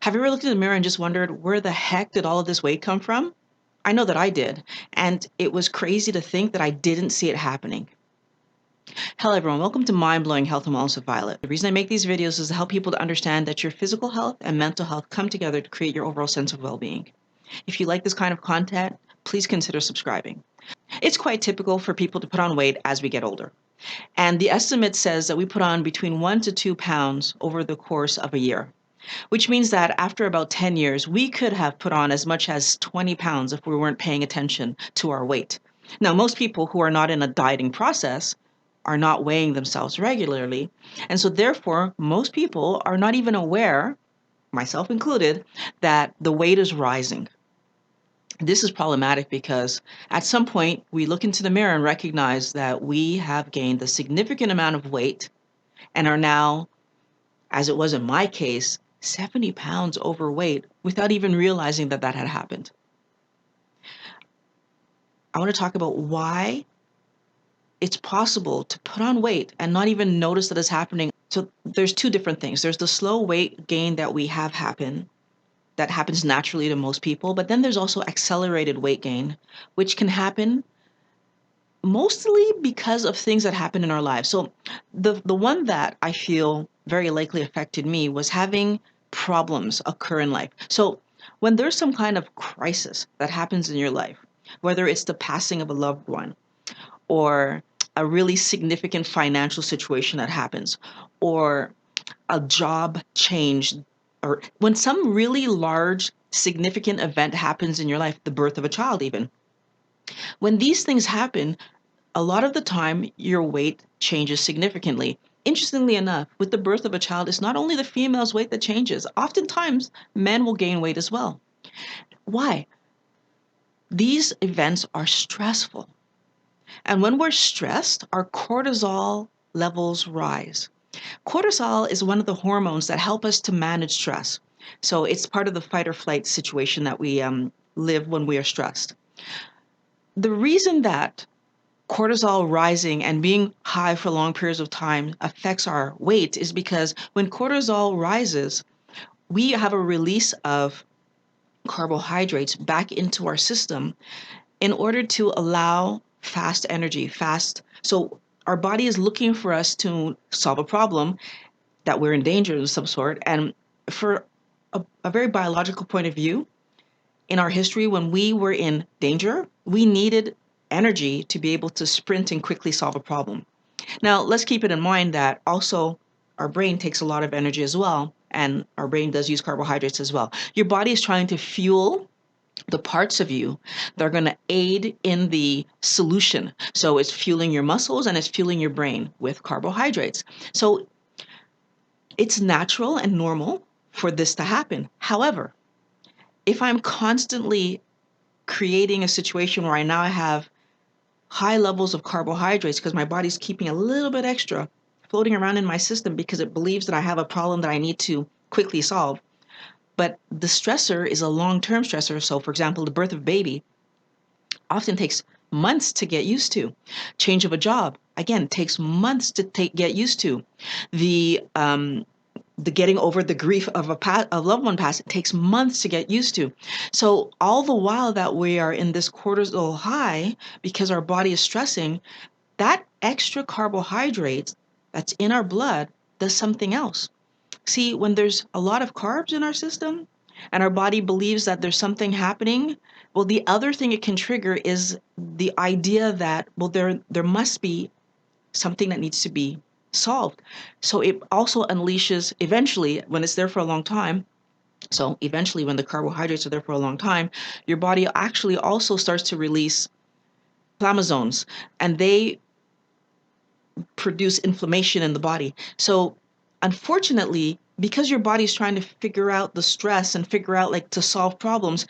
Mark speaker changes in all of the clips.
Speaker 1: Have you ever looked in the mirror and just wondered, where the heck did all of this weight come from? I know that I did. And it was crazy to think that I didn't see it happening. Hello, everyone. Welcome to Mind Blowing Health and Wellness with Violet. The reason I make these videos is to help people to understand that your physical health and mental health come together to create your overall sense of well being. If you like this kind of content, please consider subscribing. It's quite typical for people to put on weight as we get older. And the estimate says that we put on between 1 to 2 pounds over the course of a year, which means that after about 10 years, we could have put on as much as 20 pounds if we weren't paying attention to our weight. Now, most people who are not in a dieting process are not weighing themselves regularly. And so, therefore, most people are not even aware, myself included, that the weight is rising. This is problematic because at some point we look into the mirror and recognize that we have gained a significant amount of weight and are now, as it was in my case, 70 pounds overweight without even realizing that that had happened. I want to talk about why it's possible to put on weight and not even notice that it's happening. So there's two different things. There's the slow weight gain that we have happen, that happens naturally to most people, but then there's also accelerated weight gain, which can happen mostly because of things that happen in our lives. So the one that I feel very likely affected me was having problems occur in life. So when there's some kind of crisis that happens in your life, whether it's the passing of a loved one or a really significant financial situation that happens or a job change, or when some really large significant event happens in your life, the birth of a child even, when these things happen, a lot of the time, your weight changes significantly. Interestingly enough, with the birth of a child, it's not only the female's weight that changes. Oftentimes, men will gain weight as well. Why? These events are stressful. And when we're stressed, our cortisol levels rise. Cortisol is one of the hormones that help us to manage stress. So it's part of the fight or flight situation that we live when we are stressed. The reason that cortisol rising and being high for long periods of time affects our weight is because when cortisol rises, we have a release of carbohydrates back into our system in order to allow fast energy, fast. So our body is looking for us to solve a problem, that we're in danger of some sort. And for a very biological point of view, in our history, when we were in danger, we needed energy to be able to sprint and quickly solve a problem. Now, let's keep it in mind that also our brain takes a lot of energy as well, and our brain does use carbohydrates as well. Your body is trying to fuel the parts of you that are going to aid in the solution. So it's fueling your muscles and it's fueling your brain with carbohydrates. So it's natural and normal for this to happen. However, if I'm constantly creating a situation where I now have high levels of carbohydrates because my body's keeping a little bit extra floating around in my system because it believes that I have a problem that I need to quickly solve. But the stressor is a long-term stressor. So, for example, the birth of a baby often takes months to get used to. Change of a job, again, takes months to get used to. The getting over the grief of a loved one pass, it takes months to get used to. So all the while that we are in this cortisol high because our body is stressing, that extra carbohydrate that's in our blood does something else. See, when there's a lot of carbs in our system and our body believes that there's something happening, well, the other thing it can trigger is the idea that, well, there must be something that needs to be solved. So it also unleashes eventually when it's there for a long time. So eventually when the carbohydrates are there for a long time, your body actually also starts to release inflammasomes, and they produce inflammation in the body. So unfortunately, because your body's trying to figure out the stress and figure out like to solve problems,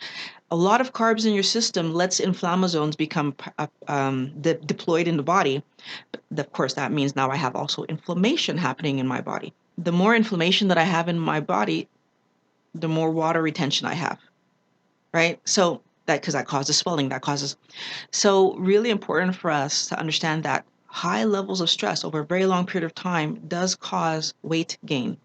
Speaker 1: a lot of carbs in your system lets inflammasomes become deployed in the body. But of course, that means now I have also inflammation happening in my body. The more inflammation that I have in my body, the more water retention I have, right? So because that causes swelling, so really important for us to understand that high levels of stress over a very long period of time does cause weight gain.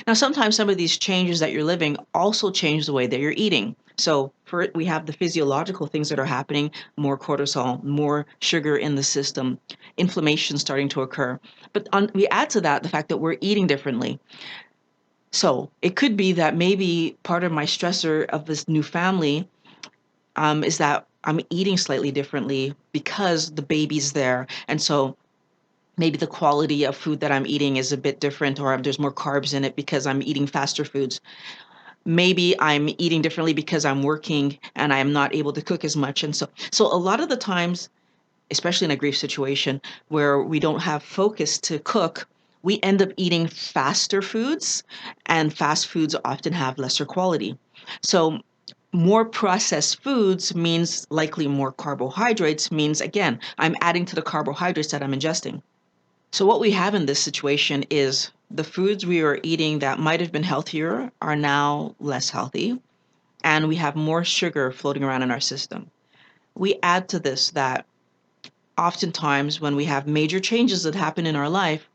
Speaker 1: Now, sometimes some of these changes that you're living also change the way that you're eating. So we have the physiological things that are happening, more cortisol, more sugar in the system, inflammation starting to occur. But we add to that the fact that we're eating differently. So it could be that maybe part of my stressor of this new family is that I'm eating slightly differently because the baby's there. And so maybe the quality of food that I'm eating is a bit different, or there's more carbs in it because I'm eating faster foods. Maybe I'm eating differently because I'm working and I'm not able to cook as much. And so a lot of the times, especially in a grief situation where we don't have focus to cook, we end up eating faster foods, and fast foods often have lesser quality. So more processed foods means likely more carbohydrates, means again, I'm adding to the carbohydrates that I'm ingesting. So what we have in this situation is the foods we are eating that might have been healthier are now less healthy, and we have more sugar floating around in our system. We add to this that oftentimes when we have major changes that happen in our life,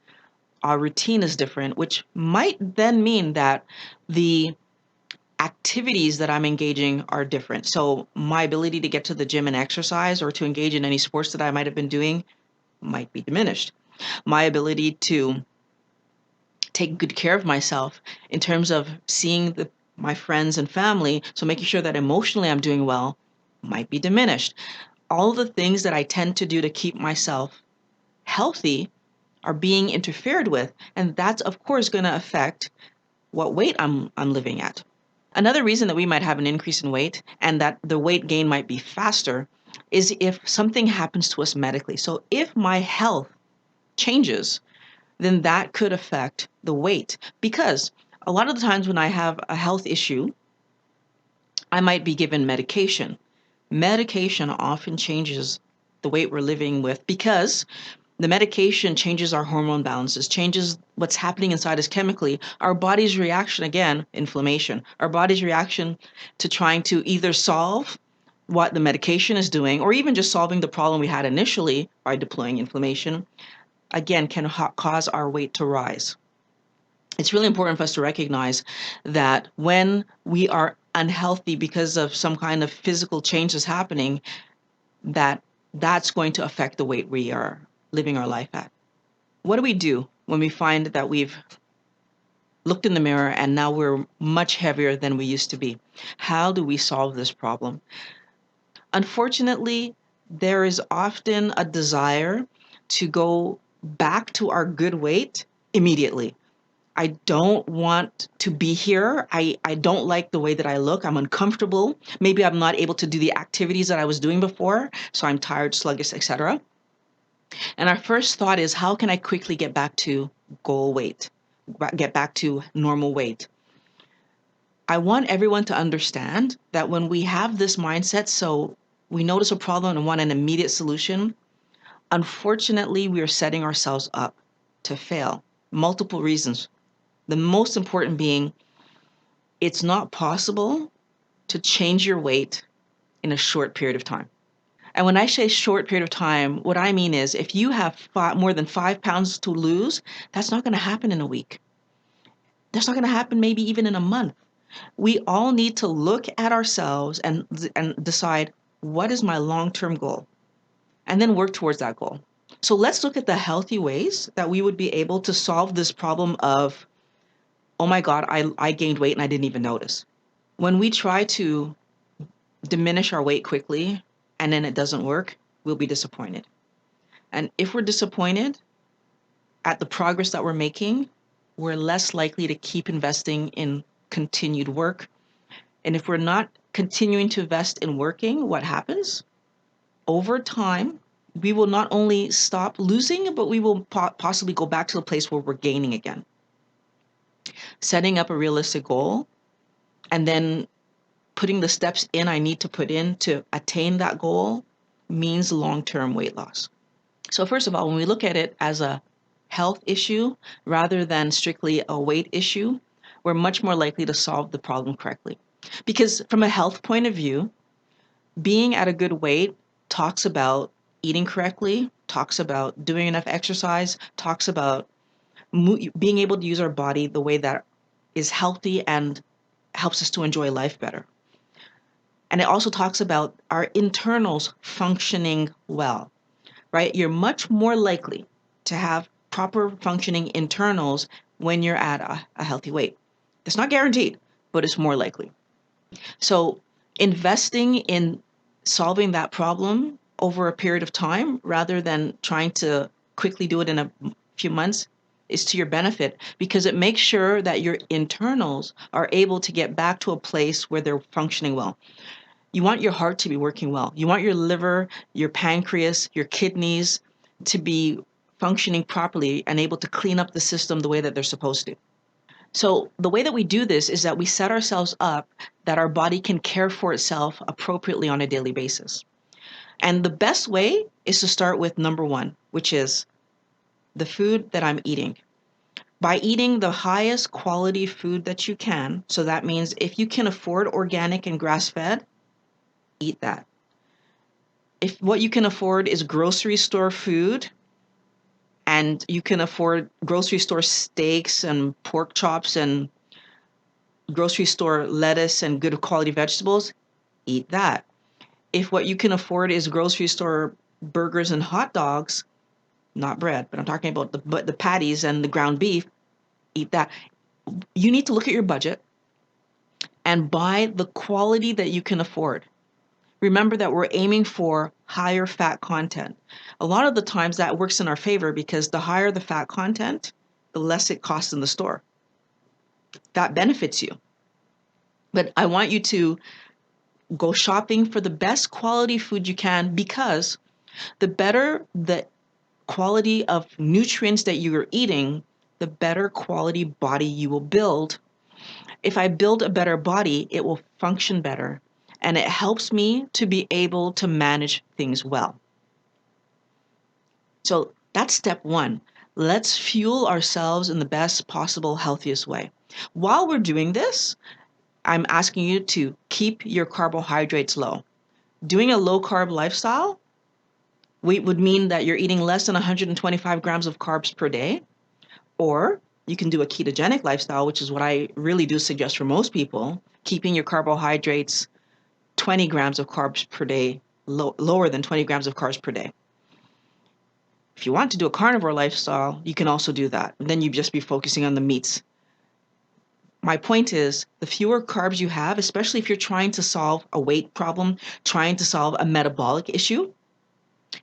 Speaker 1: our routine is different, which might then mean that the activities that I'm engaging are different. So my ability to get to the gym and exercise or to engage in any sports that I might have been doing might be diminished. My ability to take good care of myself in terms of seeing my friends and family, so making sure that emotionally I'm doing well, might be diminished. All the things that I tend to do to keep myself healthy are being interfered with, and that's of course going to affect what weight I'm living at. Another reason that we might have an increase in weight and that the weight gain might be faster is if something happens to us medically. So if my health changes, then that could affect the weight, because a lot of the times when I have a health issue, I might be given medication. Medication often changes the weight we're living with because the medication changes our hormone balances, changes what's happening inside us chemically. Our body's reaction, again, inflammation, our body's reaction to trying to either solve what the medication is doing or even just solving the problem we had initially by deploying inflammation, again, can cause our weight to rise. It's really important for us to recognize that when we are unhealthy because of some kind of physical change that's happening, that's going to affect the weight we are living our life at. What do we do when we find that we've looked in the mirror and now we're much heavier than we used to be? How do we solve this problem? Unfortunately, there is often a desire to go back to our good weight immediately. I don't want to be here. I don't like the way that I look. I'm uncomfortable. Maybe I'm not able to do the activities that I was doing before, so I'm tired, sluggish, etc. And our first thought is, how can I quickly get back to goal weight, get back to normal weight? I want everyone to understand that when we have this mindset, so we notice a problem and want an immediate solution, unfortunately, we are setting ourselves up to fail. Multiple reasons. The most important being, it's not possible to change your weight in a short period of time. And when I say short period of time, what I mean is if you have more than 5 pounds to lose, that's not going to happen in a week. That's not going to happen maybe even in a month. We all need to look at ourselves and decide, what is my long-term goal? And then work towards that goal. So let's look at the healthy ways that we would be able to solve this problem of, oh my God, I gained weight and I didn't even notice. When we try to diminish our weight quickly and then it doesn't work, we'll be disappointed. And if we're disappointed at the progress that we're making, we're less likely to keep investing in continued work. And if we're not continuing to invest in working, what happens? Over time, we will not only stop losing, but we will possibly go back to the place where we're gaining again. Setting up a realistic goal and then putting the steps in I need to put in to attain that goal means long-term weight loss. So first of all, when we look at it as a health issue rather than strictly a weight issue, we're much more likely to solve the problem correctly. Because from a health point of view, being at a good weight talks about eating correctly, talks about doing enough exercise, talks about being able to use our body the way that is healthy and helps us to enjoy life better. And it also talks about our internals functioning well, right? You're much more likely to have proper functioning internals when you're at a healthy weight. It's not guaranteed, but it's more likely. So investing in solving that problem over a period of time rather than trying to quickly do it in a few months is to your benefit, because it makes sure that your internals are able to get back to a place where they're functioning well. You want your heart to be working well. You want your liver, your pancreas, your kidneys to be functioning properly and able to clean up the system the way that they're supposed to. So the way that we do this is that we set ourselves up that our body can care for itself appropriately on a daily basis. And the best way is to start with number one, which is the food that I'm eating. By eating the highest quality food that you can, so that means if you can afford organic and grass-fed, eat that. If what you can afford is grocery store food and you can afford grocery store steaks and pork chops and grocery store lettuce and good quality vegetables, eat that. If what you can afford is grocery store burgers and hot dogs, not bread, but I'm talking about the patties and the ground beef, eat that. You need to look at your budget and buy the quality that you can afford. Remember that we're aiming for higher fat content. A lot of the times that works in our favor because the higher the fat content, the less it costs in the store. That benefits you. But I want you to go shopping for the best quality food you can, because the better the quality of nutrients that you are eating, the better quality body you will build. If I build a better body, it will function better, and it helps me to be able to manage things well. So that's step one. Let's fuel ourselves in the best possible, healthiest way. While we're doing this, I'm asking you to keep your carbohydrates low. Doing a low carb lifestyle would mean that you're eating less than 125 grams of carbs per day, or you can do a ketogenic lifestyle, which is what I really do suggest for most people, keeping your carbohydrates 20 grams of carbs per day, lower than 20 grams of carbs per day. If you want to do a carnivore lifestyle, you can also do that. And then you'd just be focusing on the meats. My point is, the fewer carbs you have, especially if you're trying to solve a weight problem, trying to solve a metabolic issue,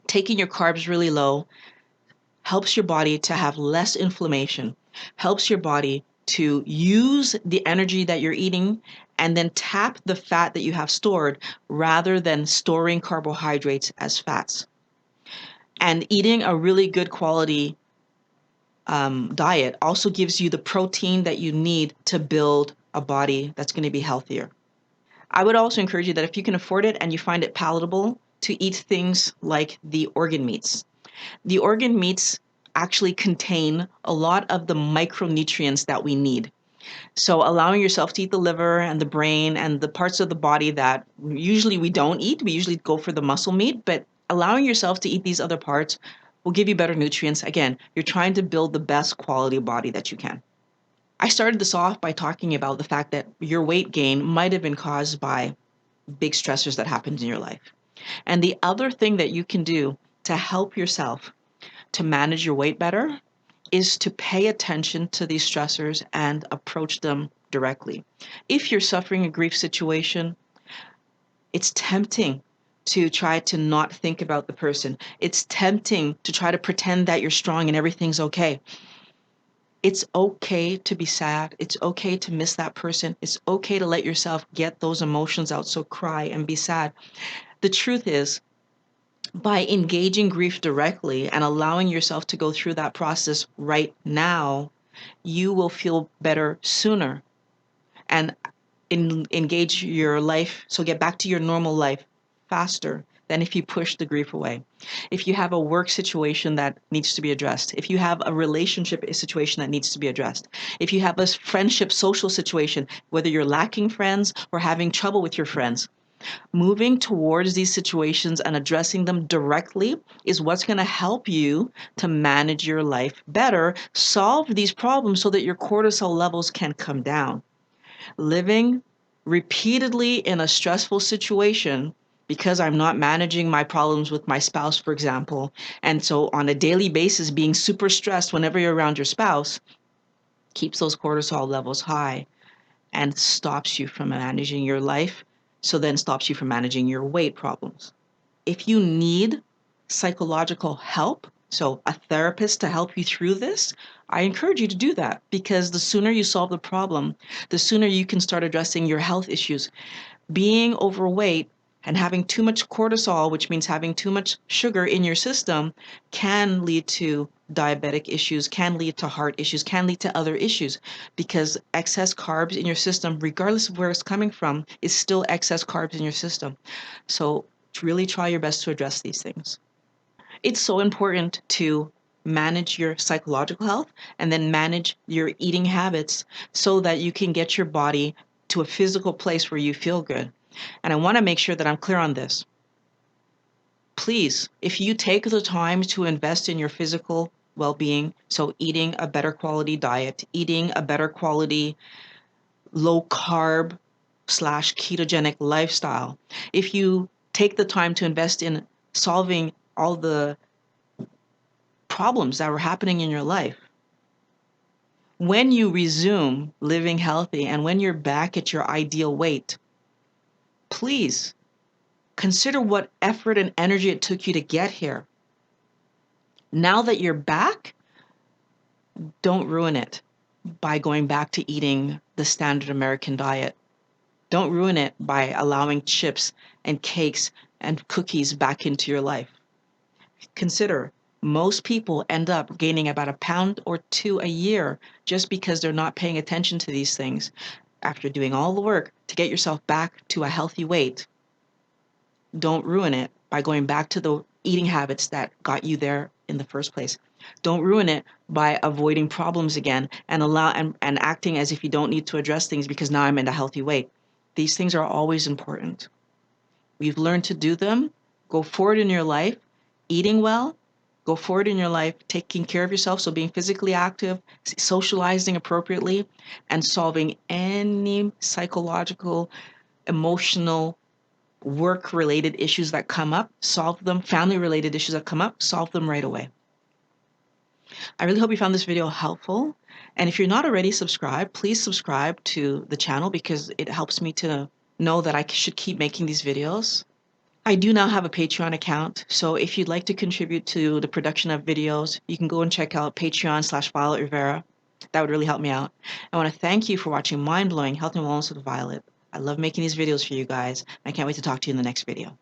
Speaker 1: taking your carbs really low helps your body to have less inflammation, helps your body to use the energy that you're eating and then tap the fat that you have stored rather than storing carbohydrates as fats. And eating a really good quality diet also gives you the protein that you need to build a body that's going to be healthier. I would also encourage you that if you can afford it and you find it palatable, to eat things like the organ meats. The organ meats actually contain a lot of the micronutrients that we need. So allowing yourself to eat the liver and the brain and the parts of the body that usually we don't eat, we usually go for the muscle meat, but allowing yourself to eat these other parts will give you better nutrients. Again, you're trying to build the best quality body that you can. I started this off by talking about the fact that your weight gain might have been caused by big stressors that happened in your life. And the other thing that you can do to help yourself to manage your weight better is to pay attention to these stressors and approach them directly. If you're suffering a grief situation, it's tempting to try to not think about the person. It's tempting to try to pretend that you're strong and everything's okay. It's okay to be sad. It's okay to miss that person. It's okay to let yourself get those emotions out. So cry and be sad. The truth is, by engaging grief directly and allowing yourself to go through that process right now, you will feel better sooner and engage your life. So get back to your normal life faster than if you push the grief away. If you have a work situation that needs to be addressed, if you have a relationship situation that needs to be addressed, if you have a friendship, social situation, whether you're lacking friends or having trouble with your friends, Moving towards these situations and addressing them directly is what's going to help you to manage your life better, solve these problems so that your cortisol levels can come down. Living repeatedly in a stressful situation because I'm not managing my problems with my spouse, for example, and so on a daily basis being super stressed whenever you're around your spouse keeps those cortisol levels high and stops you from managing your life, so then stops you from managing your weight problems. If you need psychological help, so a therapist to help you through this, I encourage you to do that, because the sooner you solve the problem, the sooner you can start addressing your health issues. Being overweight and having too much cortisol, which means having too much sugar in your system, can lead to diabetic issues, can lead to heart issues, can lead to other issues, because excess carbs in your system, regardless of where it's coming from, is still excess carbs in your system. So really try your best to address these things. It's so important to manage your psychological health and then manage your eating habits so that you can get your body to a physical place where you feel good. And I want to make sure that I'm clear on this. Please, if you take the time to invest in your physical well-being, so eating a better quality diet, eating a better quality low carb slash ketogenic lifestyle, if you take the time to invest in solving all the problems that were happening in your life, when you resume living healthy and when you're back at your ideal weight, please consider what effort and energy it took you to get here. Now that you're back, don't ruin it by going back to eating the standard American diet. Don't ruin it by allowing chips and cakes and cookies back into your life. Consider, most people end up gaining about a pound or two a year just because they're not paying attention to these things. After doing all the work to get yourself back to a healthy weight, don't ruin it by going back to the eating habits that got you there in the first place. Don't ruin it by avoiding problems again and acting as if you don't need to address things because now I'm in a healthy weight. These things are always important. You've learned to do them. Go forward in your life, eating well. Go forward in your life, taking care of yourself, so being physically active, socializing appropriately, and solving any psychological, emotional, work-related issues that come up, solve them. Family-related issues that come up, solve them right away. I really hope you found this video helpful. And if you're not already subscribed, please subscribe to the channel because it helps me to know that I should keep making these videos. I do now have a Patreon account, so if you'd like to contribute to the production of videos, you can go and check out Patreon/Violet Rivera. That would really help me out. I want to thank you for watching Mind Blowing Health and Wellness with Violet. I love making these videos for you guys. I can't wait to talk to you in the next video.